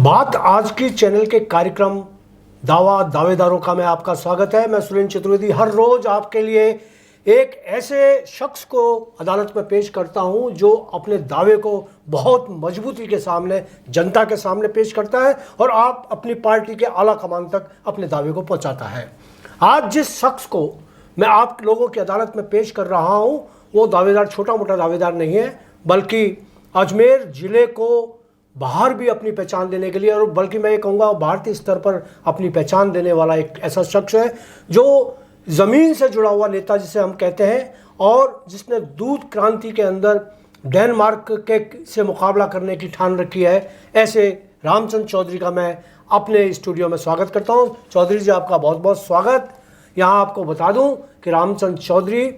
बात आज की चैनल के कार्यक्रम दावा दावेदारों का में आपका स्वागत है। मैं सुरेंद्र चतुर्वेदी हर रोज आपके लिए एक ऐसे शख्स को अदालत में पेश करता हूं जो अपने दावे को बहुत मजबूती के सामने जनता के सामने पेश करता है और आप अपनी पार्टी के आला कमान तक अपने दावे को पहुंचाता है। आज जिस शख्स को मैं आप लोगों की अदालत में पेश कर रहा हूं वो दावेदार छोटा मोटा दावेदार नहीं है, बल्कि अजमेर जिले को बाहर भी अपनी पहचान देने के लिए, और बल्कि मैं ये कहूँगा भारतीय स्तर पर अपनी पहचान देने वाला एक ऐसा शख्स है जो ज़मीन से जुड़ा हुआ नेता जिसे हम कहते हैं, और जिसने दूध क्रांति के अंदर डेनमार्क के से मुकाबला करने की ठान रखी है। ऐसे रामचंद्र चौधरी का मैं अपने स्टूडियो में स्वागत करता हूँ। चौधरी जी, आपका बहुत बहुत स्वागत। यहाँ आपको बता दूँ कि रामचंद्र चौधरी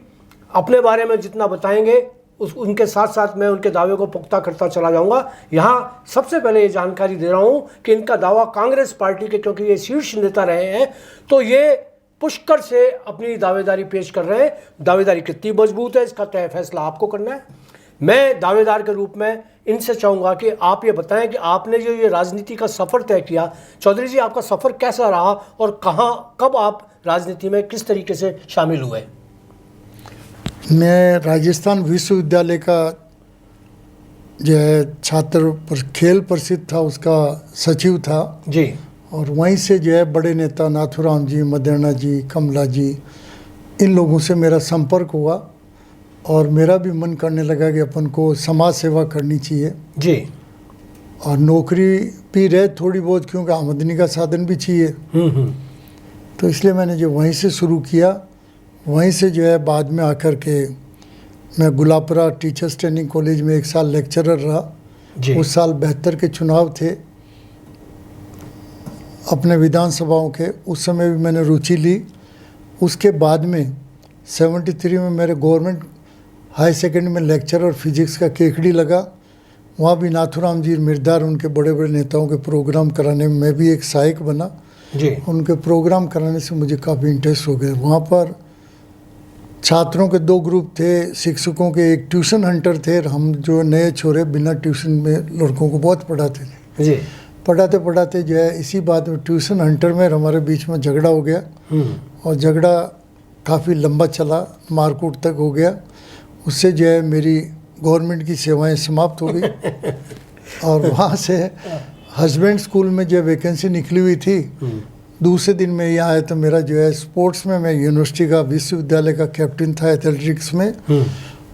अपने बारे में जितना बताएंगे उनके साथ साथ मैं उनके दावे को पुख्ता करता चला जाऊंगा। यहाँ सबसे पहले ये जानकारी दे रहा हूँ कि इनका दावा कांग्रेस पार्टी के, क्योंकि ये शीर्ष नेता रहे हैं, तो ये पुष्कर से अपनी दावेदारी पेश कर रहे हैं। दावेदारी कितनी मजबूत है इसका तय फैसला आपको करना है। मैं दावेदार के रूप में इनसे चाहूँगा कि आप ये बताएं कि आपने जो ये राजनीति का सफ़र तय किया, चौधरी जी आपका सफ़र कैसा रहा और कहाँ कब आप राजनीति में किस तरीके से शामिल हुए? मैं राजस्थान विश्वविद्यालय का जो है छात्र पर खेल प्रसिद्ध था उसका सचिव था जी, और वहीं से जो है बड़े नेता नाथुराम जी, मदेरणा जी, कमला जी, इन लोगों से मेरा संपर्क हुआ और मेरा भी मन करने लगा कि अपन को समाज सेवा करनी चाहिए जी, और नौकरी भी रहे थोड़ी बहुत, क्योंकि आमदनी का साधन भी चाहिए। तो इसलिए मैंने जो वहीं से शुरू किया, वहीं से जो है बाद में आकर के मैं गुलापरा टीचर्स ट्रेनिंग कॉलेज में 1 साल लेक्चरर रहा। उस साल 72 के चुनाव थे अपने विधानसभाओं के, उस समय भी मैंने रुचि ली। उसके बाद में 73 में मेरे गवर्नमेंट हाई सेकेंडरी में लेक्चरर फिजिक्स का केकड़ी लगा। वहाँ भी नाथुराम जी मिर्दार उनके बड़े बड़े नेताओं के प्रोग्राम कराने में मैं भी एक सहायक बना जी। उनके प्रोग्राम कराने से मुझे काफ़ी इंटरेस्ट हो गया। वहाँ पर छात्रों के 2 ग्रुप थे, शिक्षकों के एक ट्यूशन हंटर थे, हम जो नए छोरे बिना ट्यूशन में लड़कों को बहुत पढ़ाते थे जी। पढ़ाते पढ़ाते जो है इसी बात में ट्यूशन हंटर में हमारे बीच में झगड़ा हो गया और झगड़ा काफ़ी लंबा चला, मारकूट तक हो गया। उससे जो है मेरी गवर्नमेंट की सेवाएं समाप्त हो गई और वहाँ से हस्बैंड स्कूल में जो वैकेंसी निकली हुई थी, दूसरे दिन में यहाँ आया तो मेरा जो है स्पोर्ट्स में मैं यूनिवर्सिटी का विश्वविद्यालय का कैप्टन था एथलेटिक्स में,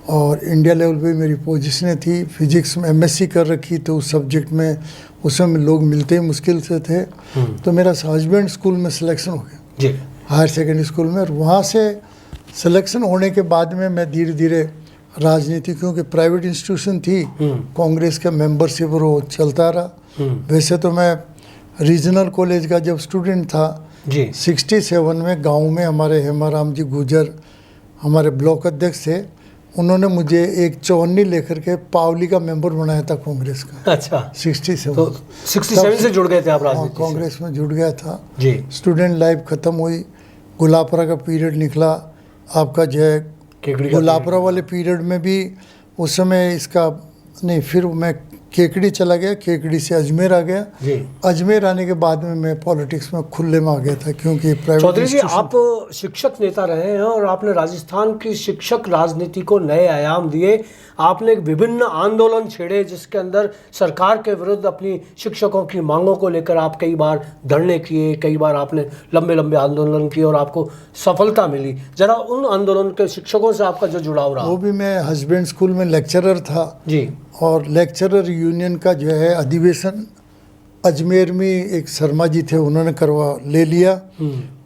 और इंडिया लेवल पे मेरी पोजीशनें थी। फिजिक्स में एमएससी कर रखी, तो उस सब्जेक्ट में उसमें लोग मिलते ही मुश्किल से थे। तो मेरा हस्बैंड स्कूल में सिलेक्शन हो गया जी, हायर सेकेंडरी स्कूल में, और वहाँ से सिलेक्शन होने के बाद में मैं धीरे धीरे राजनीति, क्योंकि प्राइवेट इंस्टीट्यूशन थी, कांग्रेस का मेंबरशिप और वो चलता रहा। वैसे तो मैं रीजनल कॉलेज का जब स्टूडेंट था जी, 67 में गांव में हमारे हेमाराम जी गुजर हमारे ब्लॉक अध्यक्ष थे, उन्होंने मुझे एक चौवन्नी लेकर के पावली का मेंबर बनाया था कांग्रेस का। अच्छा, 67 तो 67 से जुड़ गए थे आप राजनीति से? कांग्रेस में जुड़ गया था जी। स्टूडेंट लाइफ ख़त्म हुई, गुलापरा का पीरियड निकला आपका जो है। गुलापरा वाले पीरियड में भी उस समय इसका नहीं, फिर मैं केकड़ी चला गया, केकड़ी से अजमेर आ गया जी। अजमेर आने के बाद में मैं पॉलिटिक्स में खुले में आ गया था, क्योंकि प्राइवेट। चौधरी जी, आप शिक्षक नेता रहे हैं और आपने राजस्थान की शिक्षक राजनीति को नए आयाम दिए। आपने विभिन्न आंदोलन छेड़े जिसके अंदर सरकार के विरुद्ध अपनी शिक्षकों की मांगों को लेकर आप कई बार धरने किए, कई बार आपने लंबे लंबे आंदोलन किए और आपको सफलता मिली। जरा उन आंदोलन के शिक्षकों से आपका जो जुड़ाव रहा। वो भी मैं हस्बैंड स्कूल में लेक्चरर था जी, और लेक्चरर यूनियन का जो है अधिवेशन अजमेर में एक शर्मा जी थे, उन्होंने ले लिया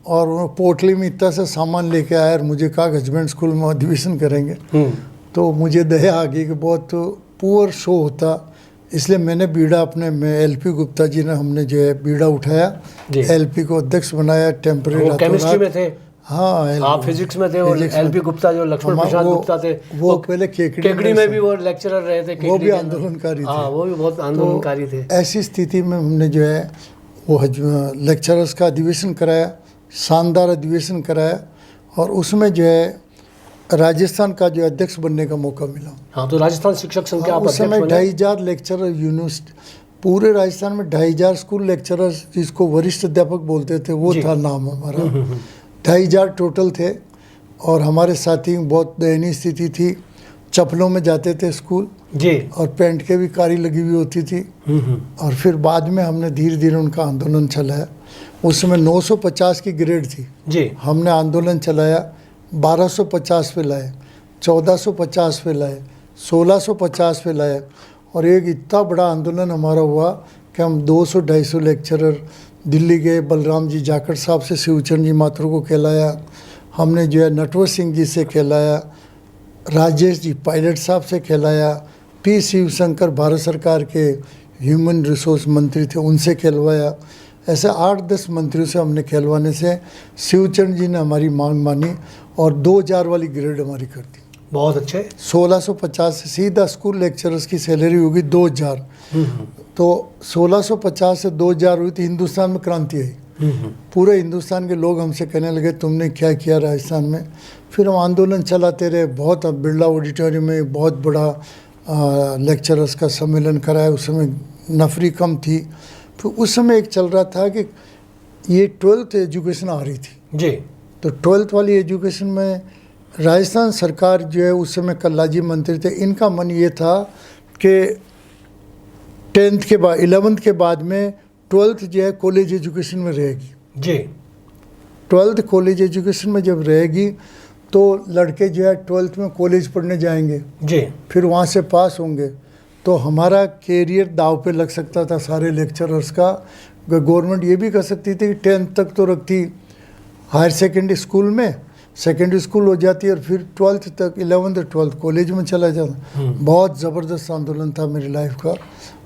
और वो पोटली में इतना सा सामान लेके आया और मुझे कहा हस्बैंड स्कूल में अधिवेशन करेंगे। तो मुझे दया आ गई कि बहुत पुअर शो होता, इसलिए मैंने बीड़ा अपने में एलपी गुप्ता जी ने हमने जो है बीड़ा उठाया, एलपी को अध्यक्ष बनाया टेम्परेरी। केमिस्ट्री में थे? हाँ, आप फिजिक्स में थे और एलपी गुप्ता जो लक्ष्मण प्रसाद गुप्ता थे वो पहले केकड़ी में भी वो लेक्चरर रहे थे। वो भी आंदोलनकारी थे। हाँ, वो भी बहुत आंदोलनकारी थे। ऐसी स्थिति में हमने जो है वो लेक्चरर्स का अधिवेशन कराया, शानदार अधिवेशन कराया, और उसमें जो है राजस्थान का जो अध्यक्ष बनने का मौका मिला। हाँ, तो राजस्थान शिक्षक संघ के आप उस समय 2500 लेक्चरर यूनिवर्सिटी पूरे राजस्थान में 2500 स्कूल लेक्चरर्स, जिसको वरिष्ठ अध्यापक बोलते थे, वो जी। था नाम हमारा। 2500 टोटल थे। और हमारे साथी बहुत दयनीय स्थिति थी, चप्पलों में जाते थे स्कूल जी। और पैंट के भी कारी लगी हुई होती थी। और फिर बाद में हमने धीरे धीरे उनका आंदोलन चलाया। उस समय 950 की ग्रेड थी जी। हमने आंदोलन चलाया, 1250 पे लाए, 1450 पे लाए, 1650 पे लाए। और एक इतना बड़ा आंदोलन हमारा हुआ कि हम 200-250 लेक्चरर दिल्ली गए, बलराम जी जाखड़ साहब से शिवचंद जी माथुर को कहलाया, हमने जो है नटवर सिंह जी से कहलाया, राजेश जी पायलट साहब से कहलाया, पी शिवशंकर भारत सरकार के ह्यूमन रिसोर्स मंत्री थे, उनसे कहलवाया। ऐसे 8-10 मंत्रियों से हमने कहलवाने से शिवचंद जी ने हमारी मांग मानी और 2000 वाली ग्रेड हमारी कर दी। बहुत अच्छे। 1650 से सीधा स्कूल लेक्चरर्स की सैलरी होगी 2000। तो 1650 से 2000 हुई तो हिंदुस्तान में क्रांति आई। पूरे हिंदुस्तान के लोग हमसे कहने लगे तुमने क्या किया राजस्थान में। फिर हम आंदोलन चलाते रहे। बहुत बिरला ऑडिटोरियम में बहुत बड़ा लेक्चरर्स का सम्मेलन कराया। उस समय नफरी कम थी। फिर उस समय एक चल रहा था कि ये 12th एजुकेशन आ रही थी जी। तो 12th वाली एजुकेशन में राजस्थान सरकार जो है, उस समय कल्लाजी मंत्री थे, इनका मन ये था कि 10th के बाद 11th के बाद में 12th जो है कॉलेज एजुकेशन में रहेगी। जी। 12th कॉलेज एजुकेशन में जब रहेगी तो लड़के जो है 12th में कॉलेज पढ़ने जाएंगे, जी। फिर वहाँ से पास होंगे तो हमारा कैरियर दाव पे लग सकता था सारे लेक्चरर्स का। गवर्नमेंट ये भी कर सकती थी कि 10th तक तो रखती हायर सेकेंडरी स्कूल में, सेकेंडरी स्कूल हो जाती और फिर 12th तक 11th और 12th कॉलेज में चला जाता। बहुत ज़बरदस्त आंदोलन था मेरी लाइफ का।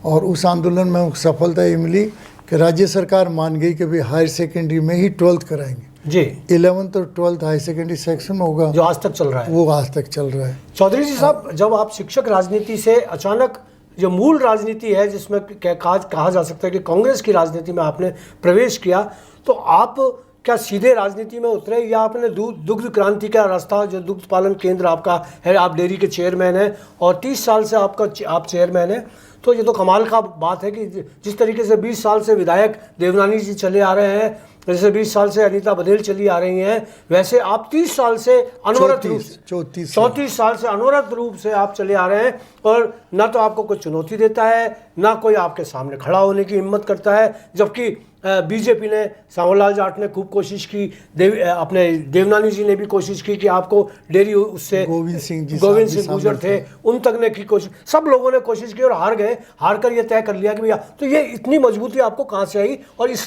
और उस आंदोलन में सफलता ये मिली कि राज्य सरकार मान गई कि भाई हायर सेकेंडरी में ही 12th कराएंगे। जी। 11th और 12th हायर सेकेंडरी सेक्शन में होगा, जो आज तक चल रहा है। वो आज तक चल रहा है। चौधरी जी साहब, जब आप शिक्षक राजनीति से अचानक जो मूल राजनीति है, जिसमें कहा जा सकता है कि कांग्रेस की राजनीति में आपने प्रवेश किया, तो आप क्या सीधे राजनीति में उतरे या आपने दुग्ध क्रांति का रास्ता, जो दुग्ध पालन केंद्र आपका है, आप डेयरी के चेयरमैन हैं और 30 साल से आप चेयरमैन हैं, तो ये तो कमाल का बात है कि जिस तरीके से 20 साल से विधायक देवनानी जी चले आ रहे हैं, जैसे 20 साल से अनीता बघेल चली आ रही हैं, वैसे आप 30 साल से अनवरत रूप से 34 साल से अनवरत रूप से आप चले आ रहे हैं। और ना तो आपको कोई चुनौती देता है, ना कोई आपके सामने खड़ा होने की हिम्मत करता है। जबकि बीजेपी ने, सांवरलाल जाट ने खूब कोशिश की, अपने देवनानी जी ने भी कोशिश की कि आपको डेयरी उससे, गोविंद सिंह गुजर थे, उन तक ने की कोशिश, सब लोगों ने कोशिश की और हार गए। हार कर ये तय कर लिया कि भैया, तो ये इतनी मजबूती आपको कहाँ से आई? और इस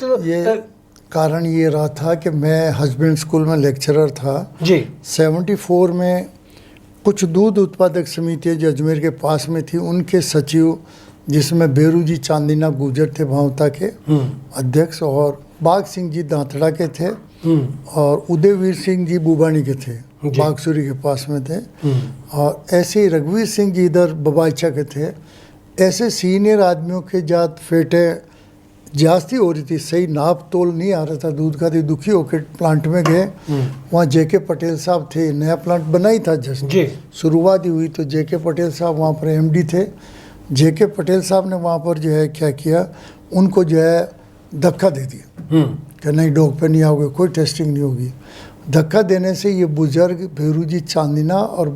कारण ये रहा था कि मैं हस्बैंड स्कूल में लेक्चरर था जी। 74 में कुछ दूध उत्पादक समितियाँ जो अजमेर के पास में थी, उनके सचिव, जिसमें बेरू जी चांदीना गुजर थे भावता के अध्यक्ष, और बाघ सिंह जी दांतड़ा के थे, और उदयवीर सिंह जी बुबानी के थे, बागसूरी के पास में थे, और ऐसे ही रघुवीर सिंह जी इधर बबाइचा के थे। ऐसे सीनियर आदमियों के जात फेटे जास्ती हो रही थी, सही नाप तोल नहीं आ रहा था दूध का। तो दुखी होकर प्लांट में गए। वहाँ जेके पटेल साहब थे, नया प्लांट बना ही था, जस्ट शुरुआत ही हुई। तो जेके पटेल साहब वहाँ पर एमडी थे। जेके पटेल साहब ने वहाँ पर जो है क्या किया, उनको जो है धक्का दे दिया कि नहीं, डॉग पे नहीं आओगे, कोई टेस्टिंग नहीं होगी। धक्का देने से ये बुजुर्ग भेरू जी चांदीना और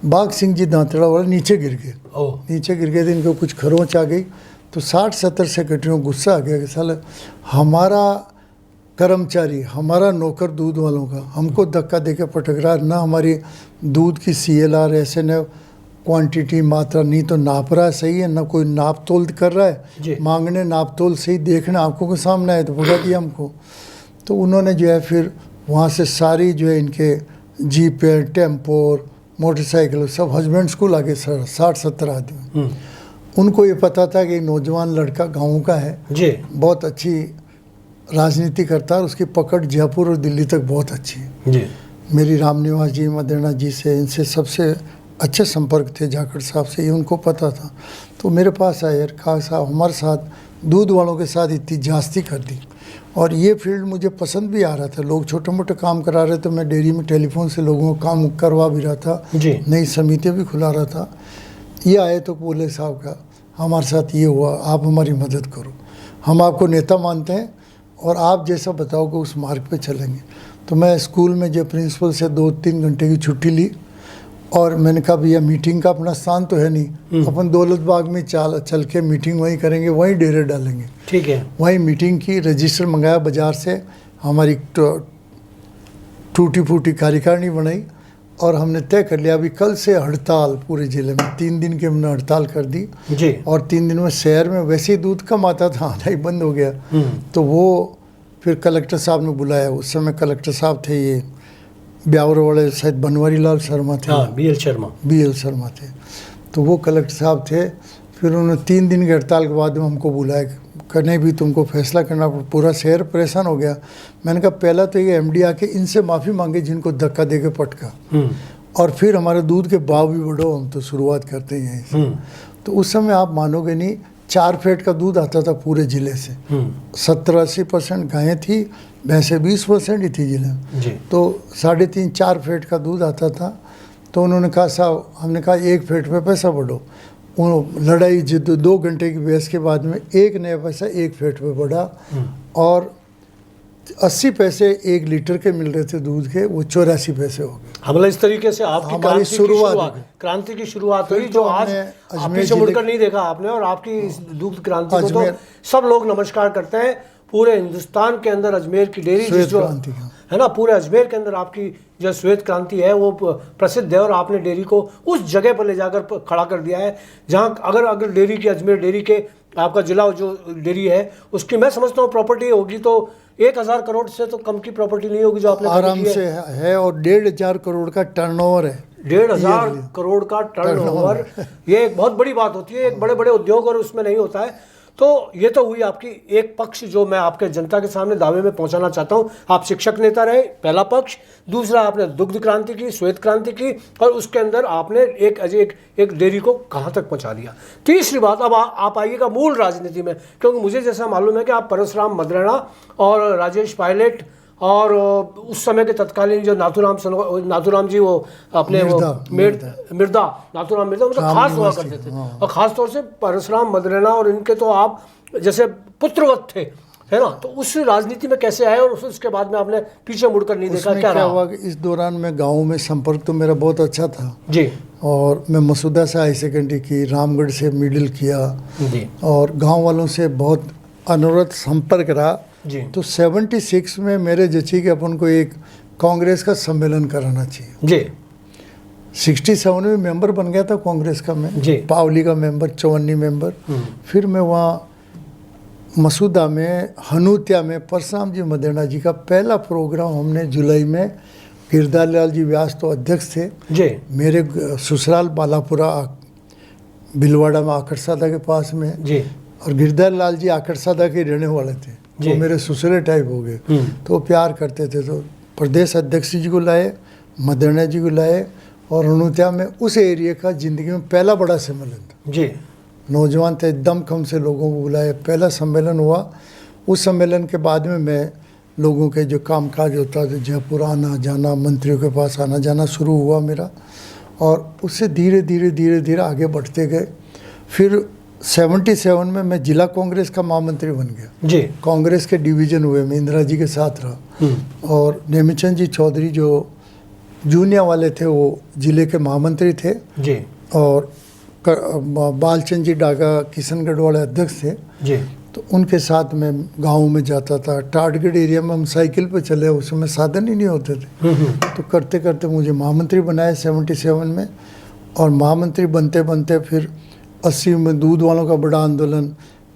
बाघ सिंह जी दांतड़ा वाले नीचे गिर गए। नीचे गिर गए थे, इनको कुछ खरोंच आ गई। तो 60-70 सेक्रेटरियों को गुस्सा आ गया कि साले हमारा कर्मचारी, हमारा नौकर दूध वालों का हमको धक्का दे के पटक रहा है, ना हमारी दूध की CLR ऐसे न क्वांटिटी मात्रा नहीं तो नाप रहा है सही है, ना कोई नाप तोल कर रहा है। मांगने नाप तोल सही देखना आंखों के सामने आए तो भगा दिया हमको। तो उन्होंने जो है फिर वहाँ से सारी जो है इनके जीप, टेम्पोर, मोटरसाइकिल सब हस्बैंड स्कूल आगे 60-70 आदमी। उनको ये पता था कि नौजवान लड़का गाँव का है जी, बहुत अच्छी राजनीति करता है, उसकी पकड़ जयपुर और दिल्ली तक बहुत अच्छी है जी। मेरी रामनिवास जी, मदेना जी से, इनसे सबसे अच्छे संपर्क थे, जाखड़ साहब से, ये उनको पता था। तो मेरे पास आए, यार खास साहब हमारे साथ दूध वालों के साथ इतनी जास्ती कर दी। और ये फील्ड मुझे पसंद भी आ रहा था। लोग छोटे मोटे काम करा रहे थे, मैं डेयरी में टेलीफोन से लोगों को काम करवा भी रहा था, नई समितियाँ भी खुला रहा था। ये आए तो बोले साहब का हमारे साथ ये हुआ, आप हमारी मदद करो, हम आपको नेता मानते हैं और आप जैसा बताओगे उस मार्ग पे चलेंगे। तो मैं स्कूल में जो प्रिंसिपल से 2-3 घंटे की छुट्टी ली और मैंने कहा भैया मीटिंग का अपना स्थान तो है नहीं, अपन दौलत बाग में चल के मीटिंग वहीं करेंगे, वहीं डेरे डालेंगे। ठीक है। वहीं मीटिंग की, रजिस्टर मंगाया बाज़ार से, हमारी टूटी फूटी कार्यकारिणी बनाई और हमने तय कर लिया अभी कल से हड़ताल पूरे ज़िले में। 3 दिन की हमने हड़ताल कर दी जी। और 3 दिन में शहर में वैसे ही दूध कम आता था, आना ही बंद हो गया। तो वो फिर कलेक्टर साहब ने बुलाया, उस समय कलेक्टर साहब थे ये ब्यावर वाले, शायद बनवारी लाल शर्मा थे। हाँ, BL शर्मा थे। तो वो कलेक्टर साहब थे। फिर उन्होंने 3 दिन की हड़ताल के बाद में हमको बुलाया कि नहीं भी तुमको फैसला करना, पूरा शहर परेशान हो गया। मैंने कहा पहला तो ये MD आके इनसे माफ़ी मांगे जिनको धक्का दे के पटका, और फिर हमारे दूध के भाव भी बढ़ो, हम तो शुरुआत करते हैं यहीं से। तो उस समय आप मानोगे नहीं, 4 फेट का दूध आता था पूरे ज़िले से। 70-80% गायें थी, भैंसें 20% ही थी ज़िले में। तो 3.5-4 फेट का दूध आता था। तो उन्होंने कहा साहब, हमने कहा 1 फेट पे पैसा बढ़ो। लड़ाई जिद 2 घंटे की बहस के बाद में 1 नया पैसा 1 फेट पे बढ़ा और 80 पैसे 1 लीटर के मिल रहे थे दूध के, वो 84 पैसे हो गए। मतलब इस तरीके से आपकी हमारी क्रांति की शुरुआत हुई, जो आज पीछे मुड़कर नहीं देखा आपने। और आपकी इस दूध क्रांति को तो सब लोग नमस्कार करते हैं। पूरे हिंदुस्तान के अंदर अजमेर की डेयरी जो है ना, पूरे अजमेर के अंदर आपकी जो श्वेत क्रांति है वो प्रसिद्ध है। और आपने डेयरी को उस जगह पर ले जाकर खड़ा कर दिया है जहाँ अगर डेयरी की, अजमेर डेयरी के आपका जिला जो डेयरी है उसकी मैं समझता हूँ प्रॉपर्टी होगी तो 1000 करोड़ से तो कम की प्रॉपर्टी नहीं होगी जो आपने आराम से है। और 1,500 करोड़ का टर्नओवर है। 1,500 करोड़ का टर्नओवर, ये एक बहुत बड़ी बात होती है, एक बड़े बड़े उद्योग और उसमें नहीं होता है। तो ये तो हुई आपकी एक पक्ष जो मैं आपके जनता के सामने दावे में पहुंचाना चाहता हूं। आप शिक्षक नेता रहे, पहला पक्ष। दूसरा, आपने दुग्ध क्रांति की, श्वेत क्रांति की, और उसके अंदर आपने एक डेयरी को कहां तक पहुंचा दिया। तीसरी बात, अब आप आइएगा मूल राजनीति में, क्योंकि मुझे जैसा मालूम है कि आप परशुराम मदराना और राजेश पायलट और उस समय के तत्कालीन जो नाथूराम जी, वो अपने मिर्दा नाथूराम मिर्दा, मतलब खास हुआ करते थे। और खास तौर से परशुराम मदराना और इनके तो आप जैसे पुत्रवत थे, है ना। तो उस राजनीति में कैसे आए और उसके बाद में आपने पीछे मुड़कर नहीं देखा, क्या हुआ कि इस दौरान में गाँव में संपर्क तो मेरा बहुत अच्छा था जी। और मैं मसूदा से हाई सेकेंडरी की, रामगढ़ से मिडिल किया जी, और गाँव वालों से बहुत अनुरत संपर्क रहा जी। तो 76 में मेरे जची के अपन को एक कांग्रेस का सम्मेलन कराना चाहिए जी। 67 में मेंबर बन गया था कांग्रेस का मैं जी। पावली का मेंबर, 54 मेंबर। फिर मैं वहाँ मसूदा में, हनूतिया में परशुराम जी मदेना जी का पहला प्रोग्राम हमने जुलाई में, गिरधार लाल जी व्यास तो अध्यक्ष थे जी। मेरे ससुराल बालापुरा भिलवाड़ा में आकड़सादा के पास में जी। और गिरधार लाल जी आकड़सादा के रहने वाले थे, तो मेरे ससुरे टाइप हो गए। तो प्यार करते थे। तो प्रदेश अध्यक्ष जी को लाए, मदरना जी को लाए और हनूतिया में उस एरिया का ज़िंदगी में पहला बड़ा सम्मेलन था जी। नौजवान थे, दम कम से लोगों को बुलाया, पहला सम्मेलन हुआ। उस सम्मेलन के बाद में मैं लोगों के जो कामकाज होता है, जयपुर आना जाना, मंत्रियों के पास आना जाना शुरू हुआ मेरा। और उससे धीरे धीरे आगे बढ़ते गए। फिर 77 में मैं जिला कांग्रेस का महामंत्री बन गया जी। कांग्रेस के डिवीज़न हुए, मैं इंदिरा जी के साथ रहा। और नेमिचंद जी चौधरी जो जूनिया वाले थे वो जिले के महामंत्री थे जी। और बालचंद जी डागा किशनगढ़ वाले अध्यक्ष थे जी। तो उनके साथ मैं गाँव में जाता था। टाटगढ़ एरिया में हम साइकिल पे चले, उस समय साधन ही नहीं होते थे। तो करते करते मुझे महामंत्री बनाया 77 में। और महामंत्री बनते बनते फिर 80 में दूध वालों का बड़ा आंदोलन,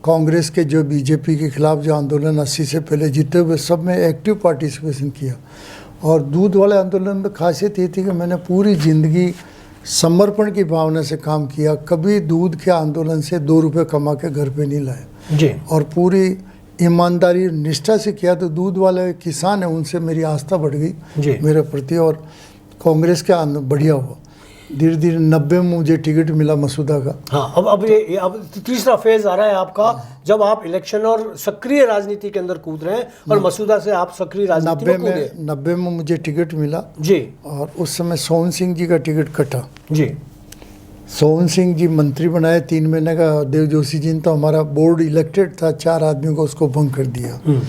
कांग्रेस के जो बीजेपी के खिलाफ जो आंदोलन 80 से पहले जीते हुए, सब में एक्टिव पार्टिसिपेशन किया। और दूध वाले आंदोलन में खासियत ये थी कि मैंने पूरी ज़िंदगी समर्पण की भावना से काम किया। कभी दूध के आंदोलन से 2 रुपये कमा के घर पे नहीं लाए जी। और पूरी ईमानदारी निष्ठा से किया। तो दूध वाले किसान हैं, उनसे मेरी आस्था बढ़ गई मेरे प्रति और कांग्रेस के बढ़िया हुआ। धीरे धीरे 90 में मुझे टिकट मिला मसूदा का। हाँ, अब ये अब तीसरा फेज आ रहा है आपका, जब आप इलेक्शन और सक्रिय राजनीति के अंदर कूद रहे हैं। और मसूदा से आप सक्रिय राजनीति में कूदे। 90 में मुझे टिकट मिला जी। और उस समय सोहन सिंह जी का टिकट कटा जी। सोहन सिंह जी मंत्री बनाए 3 महीने का, देव जोशी जी ने तो हमारा बोर्ड इलेक्टेड था 4 आदमियों को, उसको भंग कर दिया।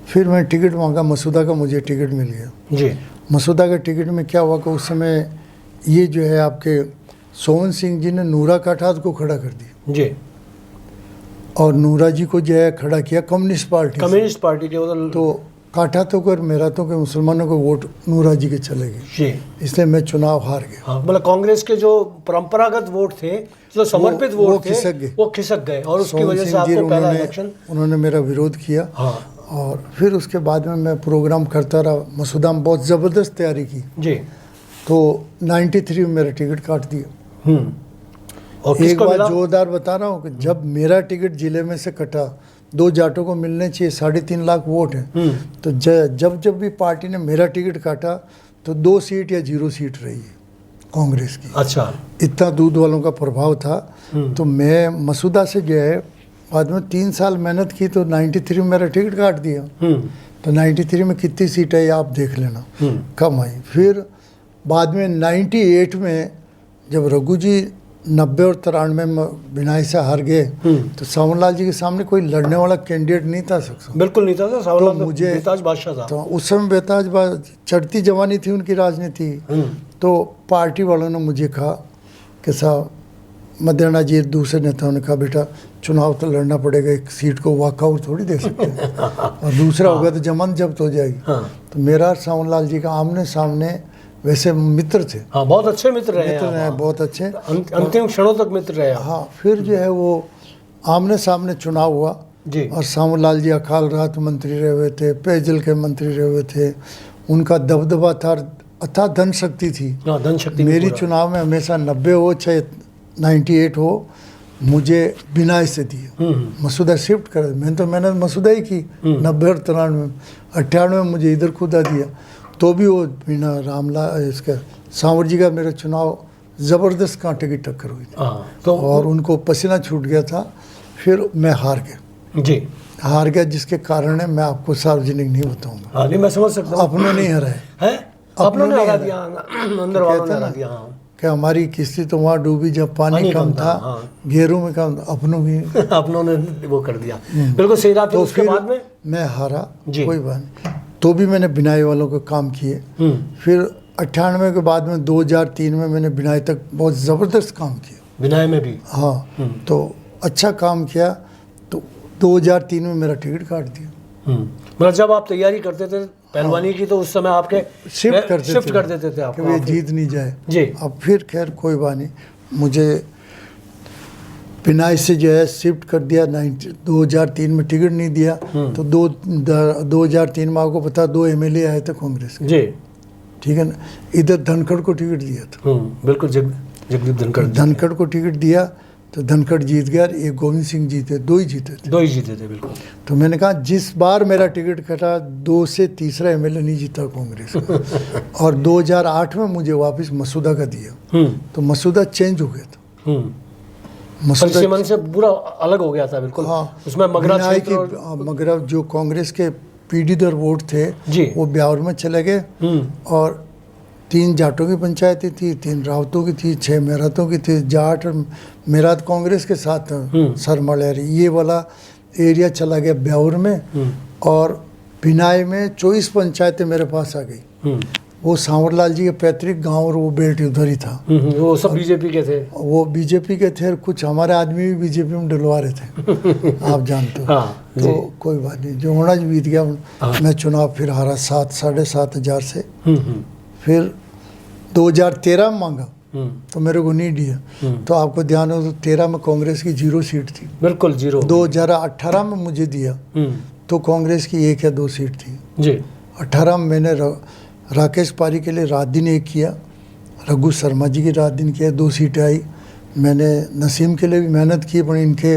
फिर मैं टिकट मांगा मसूदा का, मुझे टिकट मिल गया जी। मसूदा के टिकट में क्या हुआ कि उस समय ये जो है आपके सोहन सिंह जी ने नूरा काठाद को खड़ा कर दिया जी। और नूरा जी को जो है खड़ा किया कम्युनिस्ट पार्टी से। कम्युनिस्ट पार्टी के उधर तो काठातों को और मेरातों के मुसलमानों को वोट नूरा जी के चले गए, जी। इसलिए मैं चुनाव हार गया। हाँ, मतलब कांग्रेस के जो परंपरागत वोट थे, जो समर्पित वो वोट थे, खिसक गए। वो खिसक गए और उसकी सोहन वजह से सिंह जी आपको पहला इलेक्शन। उन्होंने मेरा विरोध किया। हाँ और फिर उसके बाद में मैं प्रोग्राम करता रहा, मसूदा में बहुत ज़बरदस्त तैयारी की। जी। तो 93 में मेरा टिकट काट दिया। और एक किसको बात मिला? जोरदार बता रहा हूँ कि जब मेरा टिकट जिले में से कटा, 2 जाटों को मिलने चाहिए, 3.5 लाख वोट हैं, तो जब जब भी पार्टी ने मेरा टिकट काटा तो 2 सीट या 0 सीट रही है कांग्रेस की। अच्छा। इतना दूध वालों का प्रभाव था। तो मैं मसूदा से जो है बाद में 3 साल मेहनत की, तो 93 में मेरा टिकट काट दिया। तो 93 में कितनी सीट है आप देख लेना, कम आई। फिर बाद में 98 में जब रघु जी 90 और 93 में बिनाई से हार गए, तो सावरलाल जी के सामने कोई लड़ने वाला कैंडिडेट नहीं था सक्षम। बिल्कुल नहीं था, सावरलाल तो मुझे बेताज बादशाह था। तो उस समय बेताज चढ़ती जवानी थी उनकी राजनीति। तो पार्टी वालों ने मुझे कहा कि साहब मदेना जी, दूसरे नेताओं ने कहा बेटा चुनाव तो लड़ना पड़ेगा, एक सीट को वॉकआउट थोड़ी दे सकते हैं और दूसरा होगा तो जमानत जब्त हो जाएगी। तो मेरा सावरलाल जी का आमने सामने, वैसे मित्र थे। हाँ, बहुत अच्छे मित्र रहे मित्र हैं, बहुत अच्छे, अंतिम क्षणों तक मित्र रहे। हाँ। फिर जो है वो आमने सामने चुनाव हुआ जी। और सावरलाल जी अकाल रात मंत्री रहे हुए थे, पेयजल के मंत्री रहे हुए थे, उनका दबदबा था, अथाह धन शक्ति थी। हाँ, धन शक्ति। मेरी चुनाव में हमेशा 90 हो चाहे 98 हो, मुझे बिना से दिया। मसूदा शिफ्ट कर, मैंने मसूदा ही की 90 और 93 98 में मुझे इधर खुदा दिया, तो भी वो बिना रामलाल इसका सांवर जी का मेरा चुनाव ज़बरदस्त कांटे की टक्कर हुई थी। तो और उनको पसीना छूट गया था। फिर मैं हार गया जी। हार गया जिसके कारण है मैं आपको सार्वजनिक नहीं बताऊंगा। हाँ, नहीं मैं समझ सकता हूँ। अपनों नहीं हराए है, अपनों ने ने हरा दिया, अंदर वालों ने हरा दिया। हाँ। कि हमारी किस्ती तो वहाँ डूबी जब पानी कम था, घेरों में कम था, अपनों भी अपनों ने वो कर दिया। बिल्कुल सही बात। तो उसके फिर बाद में मैं हारा, जी। कोई बात नहीं, तो भी मैंने बिनाई वालों के काम किए। फिर 98 के बाद में 2003 में मैंने बिनाई तक बहुत ज़बरदस्त काम किया, बिनाई में भी। हाँ। तो अच्छा काम किया, तो 2003 में मेरा टिकट काट दिया। मतलब जब आप तैयारी करते थे पहलवानी की, तो उस समय आपके शिफ्ट कर देते थे आपको, कि ये जीत नहीं जाए जी। अब फिर खैर कोई बात नहीं, मुझे बिनाई से जो है शिफ्ट कर दिया। 2003 में टिकट नहीं दिया, तो 2003 में आपको पता 2 MLA आए थे कांग्रेस के, जी। ठीक है ना। इधर धनखड़ को टिकट दिया था, बिल्कुल जगदीप धनखड़ को टिकट दिया, तो धनखड़ जीत गया, एक गोविंद सिंह जीते, 2 ही जीते थे। 2 ही जीते थे, बिल्कुल। तो मैंने कहा जिस बार मेरा टिकट कटा 2 से तीसरा MLA नहीं जीता कांग्रेस का। और 2008 में मुझे वापस मसूदा का दिया, तो मसूदा चेंज हो गया था। मसूदा से पूरा अलग हो गया था, बिल्कुल। हाँ, उसमें मगरा मगरा जो कांग्रेस के पीढ़ीदर वोट थे जी, वो ब्यावर में चले गए। और 3 जाटों की पंचायतें थी, 3 रावतों की थी, 6 मेरातों की थी। जाट और मेरात कांग्रेस के साथ सरमलहरी ये वाला एरिया चला गया ब्यावर में। और बिनाई में 24 पंचायतें मेरे पास आ गई। वो सांवरलाल जी के पैतृक गांव और वो बेल्ट उधर ही था। वो सब बीजेपी के थे, वो बीजेपी के थे, और कुछ हमारे आदमी भी बीजेपी में डलवा रहे थे आप जानते हो। तो कोई बात नहीं, जो होना जो बीत गया। मैं चुनाव फिर हारा 7,500 से। फिर 2013 में मांगा, तो मेरे को नहीं दिया। तो आपको ध्यान हो तो 13 में कांग्रेस की 0 सीट थी, बिल्कुल 0। 2018 में मुझे दिया, तो कांग्रेस की 1 या 2 सीट थी जी। 18 में मैंने राकेश पारी के लिए रात दिन 1 किया, रघु शर्मा जी की रात दिन किया, 2 सीटें आई। मैंने नसीम के लिए भी मेहनत की, पर इनके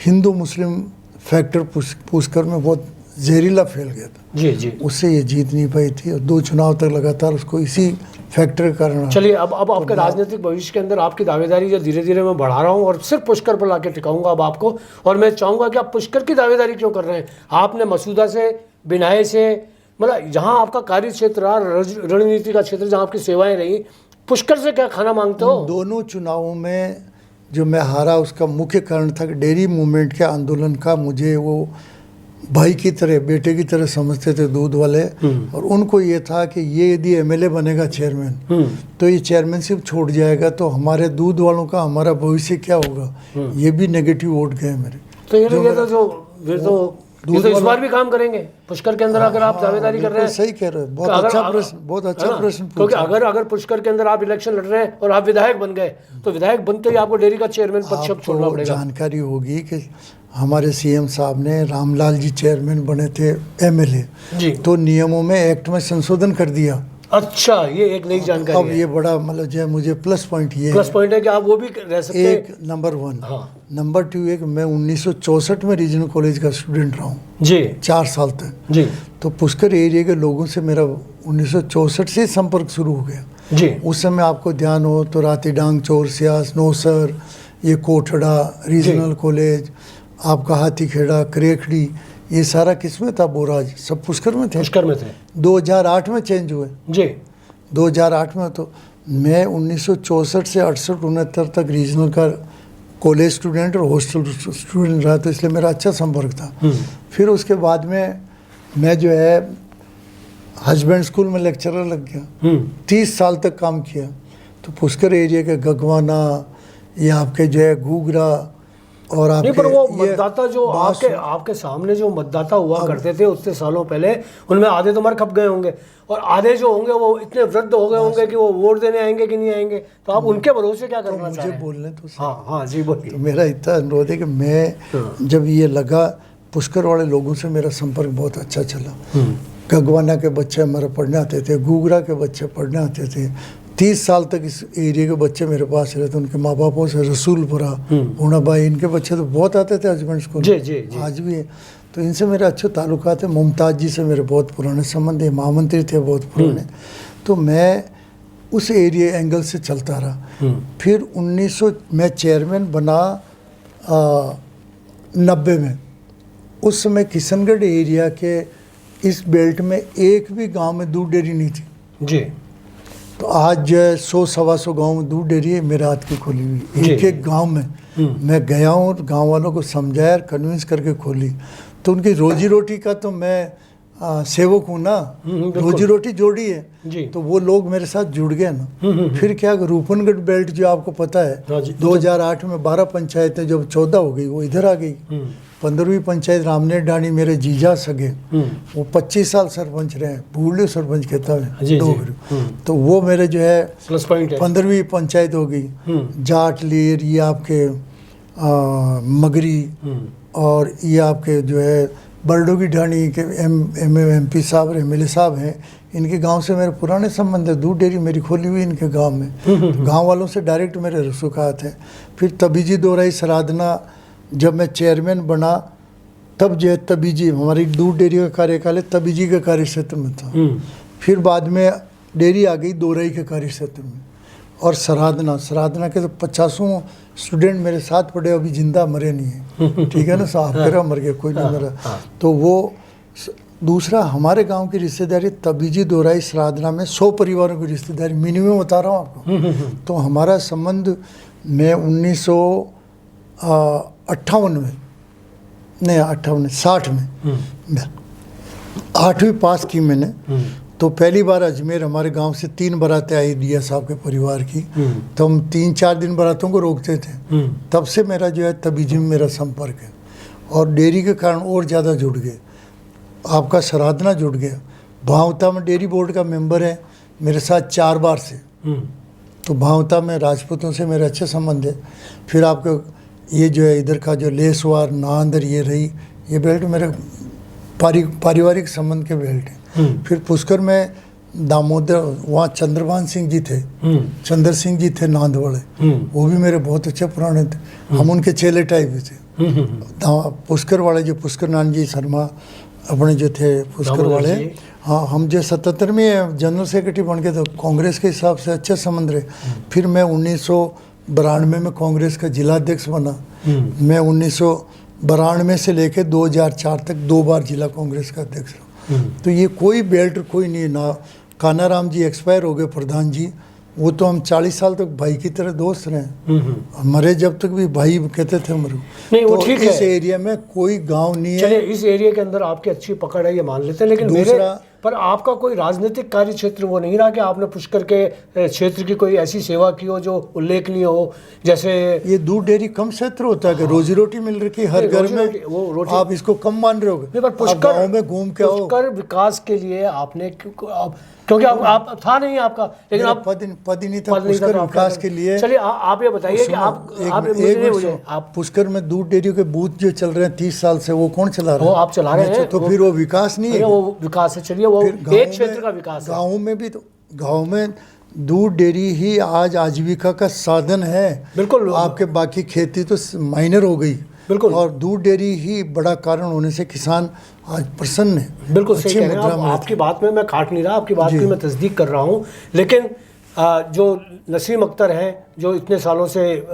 हिंदू मुस्लिम फैक्टर पुष्कर में बहुत जहरीला फैल गया था जी जी, उससे ये जीत नहीं पाई थी। और 2 चुनाव तक लगातार उसको इसी फैक्टर के कारण। चलिए अब आपके राजनीतिक भविष्य के अंदर आपकी दावेदारी जो धीरे धीरे मैं बढ़ा रहा हूँ और सिर्फ पुष्कर पर लाके टिकाऊंगा अब आपको। और मैं चाहूँगा कि आप पुष्कर की दावेदारी क्यों कर रहे हैं। आपने मसूदा से, बिनाई से, मतलब जहाँ आपका कार्य क्षेत्र रहा, रणनीति का क्षेत्र जहाँ आपकी सेवाएं रही, पुष्कर से क्या खाना मांगते हो? दोनों चुनावों में जो मैं हारा उसका मुख्य कारण था कि डेयरी मूवमेंट के आंदोलन का मुझे वो भाई की तरह, बेटे की तरह समझते थे दूध वाले, और उनको ये था कि ये यदि एमएलए बनेगा चेयरमैन तो ये चेयरमैनशिप छोड़ जाएगा तो हमारे दूध वालों का हमारा भविष्य क्या होगा। ये भी नेगेटिव वोट गए मेरे। तो ये तो इस बार भी काम करेंगे पुष्कर के अंदर, अगर आप दावेदारी कर रहे हैं। सही कह रहे हैं, बहुत अच्छा प्रश्न, बहुत अच्छा प्रश्न क्योंकि अगर पुष्कर के अंदर आप इलेक्शन लड़ रहे हैं और आप विधायक बन गए तो विधायक बनते ही आपको डेयरी का चेयरमैन पद शब्द छोड़ना पड़ेगा। जानकारी होगी कि हमारे सीएम साहब ने रामलाल जी चेयरमैन बने थे एमएलए जी, तो नियमों में एक्ट में संशोधन कर दिया। अच्छा, ये एक नई जानकारी अब ये बड़ा मतलब जो है मुझे प्लस पॉइंट है कि आप वो भी रह सकते हैं। एक नंबर 1। हाँ। नंबर 2, एक मैं 1964 में रीजनल कॉलेज का स्टूडेंट रहा हूँ जी, 4 साल तक जी तो पुष्कर एरिया के लोगों से मेरा 1964 से संपर्क शुरू हो गया जी। उस समय आपको ध्यान हो तो रातीडांग, चौरसियास, नौसर, ये कोठड़ा रीजनल कॉलेज, आपका हाथीखेड़ा, करेखड़ी, ये सारा किसमें था, बोराज, सब पुष्कर में थे। 2008 में चेंज हुए जी, 2008 में। तो मैं 1964 से 68-69 तक रीजनल का कॉलेज स्टूडेंट और हॉस्टल स्टूडेंट रहा, तो इसलिए मेरा अच्छा संपर्क था। फिर उसके बाद में मैं जो है हस्बैंड स्कूल में लेक्चरर लग गया, 30 साल तक काम किया। तो पुष्कर एरिया के गगवाना, ये आपके जो है घूगरा और आपके नहीं, पर वो मतदाता जो आपके सामने जो मतदाता हुआ करते थे उतने सालों पहले, उनमें आधे तो मर खप गए होंगे और आधे जो होंगे वो इतने वृद्ध हो गए होंगे कि वो वोट देने आएंगे कि नहीं आएंगे। तो आप उनके भरोसे क्या करना चाह रहे हैं? मुझे बोलने तो हाँ हाँ जी बोलिए। तो मेरा इतना अनुरोध है कि मैं जब ये लगा, पुष्कर वाले लोगों से मेरा संपर्क बहुत अच्छा चला। गगवाना के बच्चे हमारे पढ़ने आते थे, घूगरा के बच्चे पढ़ने आते थे। 30 साल तक इस एरिया के बच्चे मेरे पास रहते, उनके माँ बापों से, रसूलपुरा, ऊना भाई, इनके बच्चे तो बहुत आते थे हस्बैंड स्कूल, आज भी है। तो इनसे मेरे अच्छे ताल्लुकात है। मुमताज़ जी से मेरे बहुत पुराने संबंध है, महामंत्री थे बहुत पुराने। तो मैं उस एरिया एंगल से चलता रहा। फिर 1900 मैं चेयरमैन बना 90 में। उस समय किशनगढ़ एरिया के इस बेल्ट में एक भी गांव में दूध डेयरी नहीं थी जी। तो आज 100-125 गांव में दूध डेयरी है मेरे हाथ की खोली हुई। एक गांव में मैं गया हूँ और गांव वालों को समझाया और कन्विंस करके खोली। तो उनकी रोजी रोटी का तो मैं सेवक हूँ ना, रोजी रोटी जोड़ी है जी। तो वो लोग मेरे साथ जुड़ गए ना। फिर क्या, रूपनगढ़ बेल्ट जो आपको पता है, 2008 में 12 पंचायतें जब 14 हो गई, वो इधर आ गई। 15वीं पंचायत रामनेर डाणी मेरे जीजा सगे, वो 25 साल सरपंच रहे, बूढ़े सरपंच कहता है तो वो मेरे जो है प्लस पॉइंट है। 15वीं पंचायत हो गई। जाट लीर, ये आपके मगरी, और ये आपके जो है बरडोगी ढाणी के MP साहब, MLA साहब हैं, इनके गांव से मेरे पुराने संबंध है। दूध डेयरी मेरी खोली हुई इनके गांव में। गांव वालों से डायरेक्ट मेरे रसूखात हैं। फिर तबीजी दोराई सराधना जब मैं चेयरमैन बना तब जो है तबीजी, हमारी दूध डेयरी का कार्यकाल है, तबीजी के कार्य क्षेत्र में था। फिर बाद में डेयरी आ गई दोराई के कार्य क्षेत्र में। और सराधना के तो 50 स्टूडेंट मेरे साथ पढ़े, अभी जिंदा मरे नहीं है, ठीक है ना साहब, मेरा मर गया, कोई नहीं मरा। तो वो दूसरा हमारे गांव की रिश्तेदारी तबीजी दोराई सराधना में 100 परिवारों की रिश्तेदारी मिनिमम बता रहा हूँ आपको। तो हमारा संबंध मैं 1958 में, नहीं 60 में 8वीं पास की मैंने। तो पहली बार अजमेर हमारे गांव से 3 बारातें आई दिया साहब के परिवार की। तो हम 3-4 दिन बारातों को रोकते थे। तब से मेरा जो है तबीजी में मेरा संपर्क है। और डेयरी के कारण और ज़्यादा जुड़ गए, आपका सराधना जुड़ गया। भावता में डेयरी बोर्ड का मेंबर है मेरे साथ 4 बार से। तो भावता में राजपूतों से मेरे अच्छे संबंध है। फिर आपको ये जो है इधर का जो लेसवार, नांदर, ये रही, ये बेल्ट मेरे पारिवारिक संबंध के बेल्ट हैं। फिर पुष्कर में दामोदर, वहाँ चंद्रभान सिंह जी थे, चंद्र सिंह जी थे नांद वाले, वो भी मेरे बहुत अच्छे पुराने थे। हम उनके चेले टाइप भी थे। पुष्कर वाले जो पुष्कर नारायण जी शर्मा अपने जो थे पुष्कर वाले, हाँ, हम जो 77 में जनरल सेक्रेटरी बन गए तो कांग्रेस के हिसाब से अच्छे संबंध रहे। फिर मैं 1992 में कांग्रेस का जिलाध्यक्ष बना। मैं 1992 से लेकर 2004 तक 2 बार जिला कांग्रेस का अध्यक्ष रहा। तो ये कोई बेल्ट कोई नहीं ना। कानाराम जी एक्सपायर हो गए, प्रधान जी, वो तो हम 40 साल तक भाई की तरह दोस्त रहे, मरे जब तक भी भाई कहते थे हमारे। नहीं वो तो ठीक इस है, एरिया में कोई गांव नहीं है। चलिए इस एरिया के अंदर आपकी अच्छी पकड़ है ये मान लेते हैं, लेकिन दूसरा- पर आपका कोई राजनीतिक कार्य क्षेत्र वो नहीं रहा कि आपने पुष्कर के क्षेत्र की कोई ऐसी सेवा की हो जो उल्लेखनीय हो, जैसे ये दूध डेयरी कम क्षेत्र होता है कि रोजी रोटी मिल रही है हर नहीं, घर रोजी में, रोटी- वो रोटी- आप इसको कम मान रहे हो? नहीं, पर आप पुष्कर गाँव में घूम के आओ। पुष्कर विकास के लिए आपने क्योंकि आप था नहीं आपका, लेकिन मेरा आप पद ही नहीं था पद नहीं था, पुष्कर तो आप विकास क्या के लिए। चलिए आप ये बताइए कि आप मुझे आप पुष्कर में दूध डेयरी के बूथ जो चल रहे हैं 30 साल से, वो कौन चला रहा वो है? आप चला रहे हैं, तो फिर वो विकास नहीं है? वो विकास है, चलिए वो फिर एक क्षेत्र का विकास है। गाँव में भी तो, गाँव में दूध डेयरी ही आज आजीविका का साधन है। बिल्कुल। आपके बाकी खेती तो माइनर हो गई, बिल्कुल। और दूध डेयरी ही बड़ा कारण होने से किसान आज प्रसन्न है। बिल्कुल सही अच्छी कह रहे हैं मुद्रा आप, में आपकी बात में मैं काट नहीं रहा, आपकी बात की मैं तस्दीक कर रहा हूँ, लेकिन जो नसीम अख्तर हैं जो इतने सालों से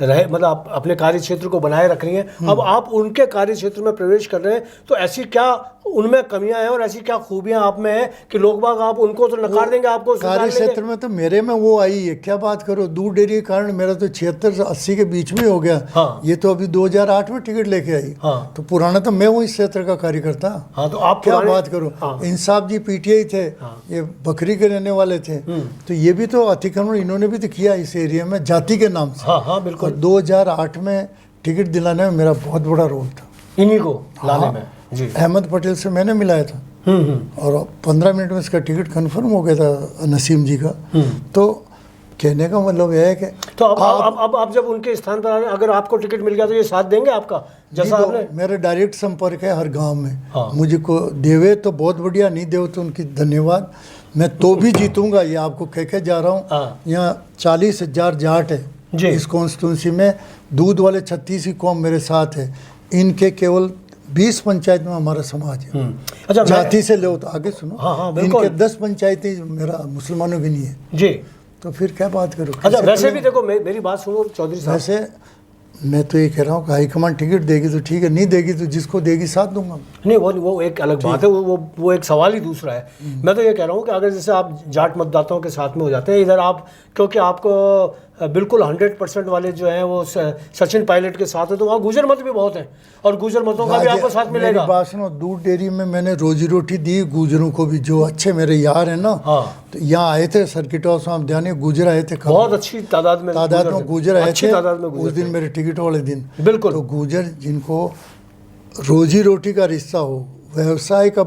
रहे, मतलब अपने कार्य क्षेत्र को बनाए रख रही हैं, अब आप उनके कार्य क्षेत्र में प्रवेश कर रहे हैं, तो ऐसी क्या उनमें कमियां हैं और ऐसी क्या खूबियां आप में हैं कि लोग बाग आप उनको तो नकार देंगे, आपको स्वीकार कार्य लेंगे? क्षेत्र में तो मेरे में वो आई है, क्या बात करो, दूध डेयरी के कारण मेरा तो 76-80 के बीच में हो गया। हाँ। ये तो अभी 2008 में टिकट लेके आई। हाँ। तो पुराना तो मैं हूँ इस क्षेत्र का कार्यकर्ता। हाँ, तो आप क्या पुराने- बात करो। हाँ। इंसाफ जी पीटीआई थे, ये बकरी के रहने वाले थे, तो ये भी तो अतिक्रमण इन्होंने भी तो किया इस एरिया में जाति के नाम से। हाँ हाँ बिल्कुल, और 2008 में टिकट दिलाने में मेरा बहुत बड़ा रोल था। इन्हीं को लाने हाँ। में जी। अहमद पटेल से मैंने मिलाया था, और 15 मिनट में इसका टिकट कंफर्म हो गया था नसीम जी का। तो कहने का मतलब यह है कि तो अब आप जब उनके स्थान पर आ रहे हैं, अगर आपको टिकट मिल गया तो ये साथ देंगे आपका, जैसा तो आपने? मेरा डायरेक्ट संपर्क है हर गांव में। हाँ। मुझे को देवे तो बहुत बढ़िया, नहीं देवे तो उनकी धन्यवाद, मैं तो भी जीतूंगा, ये आपको कह के जा रहा हूँ। हाँ। यहाँ 40,000 जाट है जी। इस कॉन्स्टिट्यूंसी में, दूध वाले 36 की कौम मेरे साथ है, इनके केवल 20 पंचायत में हमारा समाज है। अच्छा जाति से लो तो आगे सुनो। हाँ, हाँ, बिल्कुल। इनके 10 पंचायतें मेरा मुसलमानों की नहीं है, जी। तो फिर क्या बात करो। अच्छा कैसे वैसे करें? भी देखो मेरी बात सुनो चौधरी साहब, वैसे मैं तो ये कह रहा हूँ कि हाईकमान टिकट देगी तो ठीक है, नहीं देगी तो जिसको देगी साथ दूंगा। नहीं वो एक अलग बात है, वो एक सवाल ही दूसरा है। मैं तो ये कह रहा हूँ कि अगर जैसे आप जाट मतदाताओं के साथ में हो जाते हैं इधर आप, क्योंकि आपको बिल्कुल 100% वाले जो हैं वो सचिन पायलट के साथ है, तो वहाँ गुजर मत भी बहुत हैं और गुजर मतों का भी आपको साथ मिलेगा। मेरी बात सुनो, दूध डेयरी में मैंने रोजी रोटी दी गुजरों को भी, जो अच्छे मेरे यार हैं ना। हाँ। तो यहाँ आए थे सर्किट हाउस में, आप ध्यान, गुजर आए थे, बहुत अच्छी तादाद में गुजर आए अच्छी थे तादाद में उस गुजर दिन थे। मेरे टिकट वाले दिन। बिल्कुल। तो गुजर जिनको रोजी रोटी का रिश्ता हो, व्यवसाय का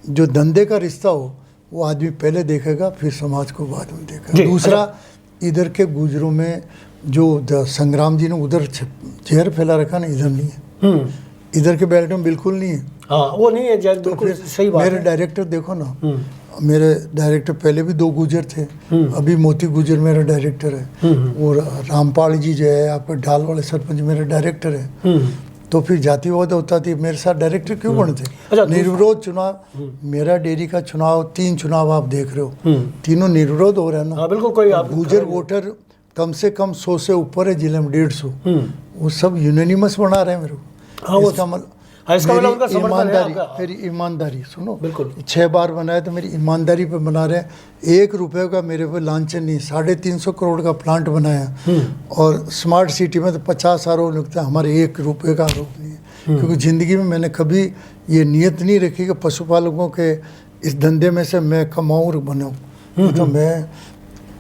जो धंधे का रिश्ता हो, वो आदमी पहले देखेगा, फिर समाज को बाद में जी, देखेगा। दूसरा, इधर के गुजरों में जो संग्राम जी ने उधर जहर फैला रखा ना, इधर नहीं है। इधर के बेल्ट में बिल्कुल नहीं है। हाँ वो नहीं है जैद, बिल्कुल फिर सही बात मेरे है। डायरेक्टर देखो ना, मेरे डायरेक्टर पहले भी 2 गुजर थे, अभी मोती गुजर मेरा डायरेक्टर है, और रामपाल जी जो है आपके ढाल वाले सरपंच मेरे डायरेक्टर है। तो फिर जातिवाद होता थी, मेरे साथ डायरेक्टर क्यों बनते? अच्छा, निर्विरोध चुनाव, मेरा डेयरी का चुनाव 3 चुनाव आप देख रहे हो, तीनों निर्विरोध हो रहे हैं ना। हाँ बिल्कुल, कोई आप गुजर वोटर कम से कम 100 से ऊपर है, जिले में 150, वो सब यूनानिमस बना रहे हैं मेरे को। हाँ, वो- इसका मतलब हाँ, इसका मतलब मेरी उनका समर्थन है ईमानदारी, आपका। मेरी ईमानदारी सुनो, बिल्कुल। 6 बार बनाया तो मेरी ईमानदारी पे बना रहे हैं। 1 रुपये का मेरे पे लांछन नहीं, 350 करोड़ का प्लांट बनाया, और स्मार्ट सिटी में तो 50 आरोप लगता है, हमारे 1 रुपये का आरोप नहीं है। क्योंकि ज़िंदगी में मैंने कभी ये नियत नहीं रखी कि पशुपालकों के इस धंधे में से मैं कमाऊँ और बनाऊँ। तो मैं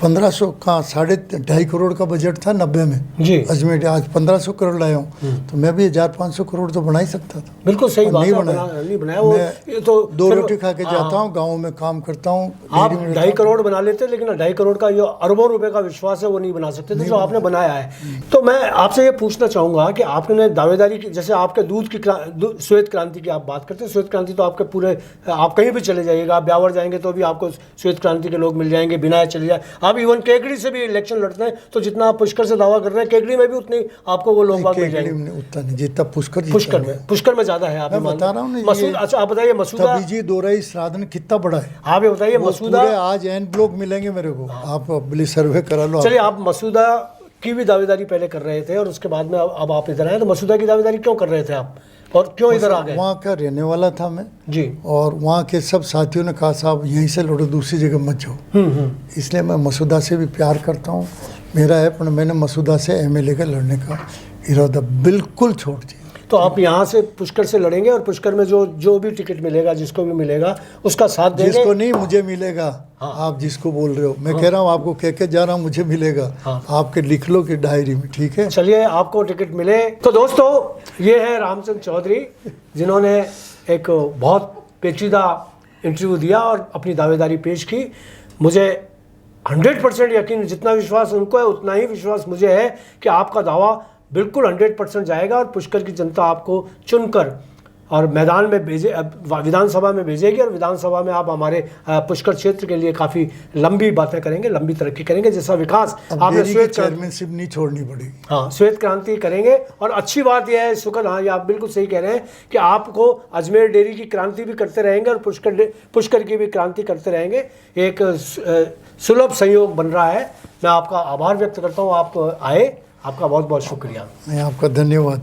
1500 का 2.5 करोड़ का बजट था 90 में जी। अजमेर, आज 1500 करोड़ लाया हूँ, तो मैं भी 1500 करोड़ तो बना ही सकता था। बिल्कुल सही और बात नहीं है, बनाया। नहीं बनाया वो, मैं ये तो 2 फिर- रोटी खा के जाता हूँ, गाँव में काम करता हूँ। आप डेयरी में 2.5 करोड़ बना लेते, लेकिन 2.5 करोड़ का जो अरबों रुपए का विश्वास है वो नहीं बना सकते थे जो आपने बनाया है। तो मैं आपसे ये पूछना चाहूँगा कि आपने दावेदारी की, जैसे आपके दूध की श्वेत क्रांति की आप बात करते हैं, श्वेत क्रांति तो आपके पूरे, आप कहीं भी चले जाइएगा, आप ब्यावर जाएंगे तो भी आपको श्वेत क्रांति के लोग मिल जाएंगे, बिना चले जाए। आप इवन केकड़ी से भी इलेक्शन लड़ते हैं, तो जितना आप पुष्कर से दावा कर रहे हैं, केकड़ी में भी उतनी आपको वो लोग बाग मिल जाएंगे। उतना नहीं जितना पुष्कर पुष्कर में ज़्यादा है, आप मैं मान- बता रहा हूँ ना, मसूद, ये- अच्छा आप बताइए मसूदा, तभी जी दोराई श्राद्धन कितना बड़ा है। आप ये बताइए वो मसूदा, पूरे आज एन ब्लॉक मिलेंगे मेरे को, आप अगली सर्वे करा लो। चलिए आप मसूदा की भी दावेदारी पहले कर रहे थे और उसके बाद में अब आप इधर आए, तो मसूदा की दावेदारी क्यों कर रहे थे आप और क्यों इधर आ गए? वहाँ का रहने वाला था मैं जी। और वहाँ के सब साथियों ने कहा साहब यहीं से लड़ो, दूसरी जगह मत जाओ। इसलिए मैं मसूदा से भी प्यार करता हूँ, मेरा है, पर मैंने मसूदा से एमएलए का लड़ने का इरादा बिल्कुल छोड़ दिया। तो आप यहाँ से पुष्कर से लड़ेंगे और पुष्कर में जो भी टिकट मिलेगा, जिसको भी मिलेगा उसका साथ देंगे? जिसको नहीं मुझे मिलेगा। हाँ। आप जिसको बोल रहे हो, मैं कह रहा हूँ आपको कह के जा रहा हूँ, मुझे मिलेगा। हाँ। आपके लिख लो कि डायरी में, ठीक है? चलिए, आपको टिकट मिले। तो दोस्तों, ये है रामचंद्र चौधरी, जिन्होंने एक बहुत पेचीदा इंटरव्यू दिया और अपनी दावेदारी पेश की। मुझे 100% यकीन, जितना विश्वास उनको है उतना ही विश्वास मुझे है कि आपका दावा बिल्कुल 100% जाएगा और पुष्कर की जनता आपको चुनकर और मैदान में भेजे, विधानसभा में भेजेगी और विधानसभा में आप हमारे पुष्कर क्षेत्र के लिए काफ़ी लंबी बातें करेंगे, लंबी तरक्की करेंगे, जैसा विकास आपने श्वेत चेयरमैनशिप नहीं छोड़नी पड़ेगी। हाँ, श्वेत क्रांति करेंगे। और अच्छी बात यह है सुखद, हाँ, ये आप बिल्कुल सही कह रहे हैं कि आपको अजमेर डेयरी की क्रांति भी करते रहेंगे और पुष्कर की भी क्रांति करते रहेंगे। एक सुलभ संयोग बन रहा है। मैं आपका आभार व्यक्त करता हूँ, आप आए, आपका बहुत बहुत शुक्रिया। मैं आपका धन्यवाद।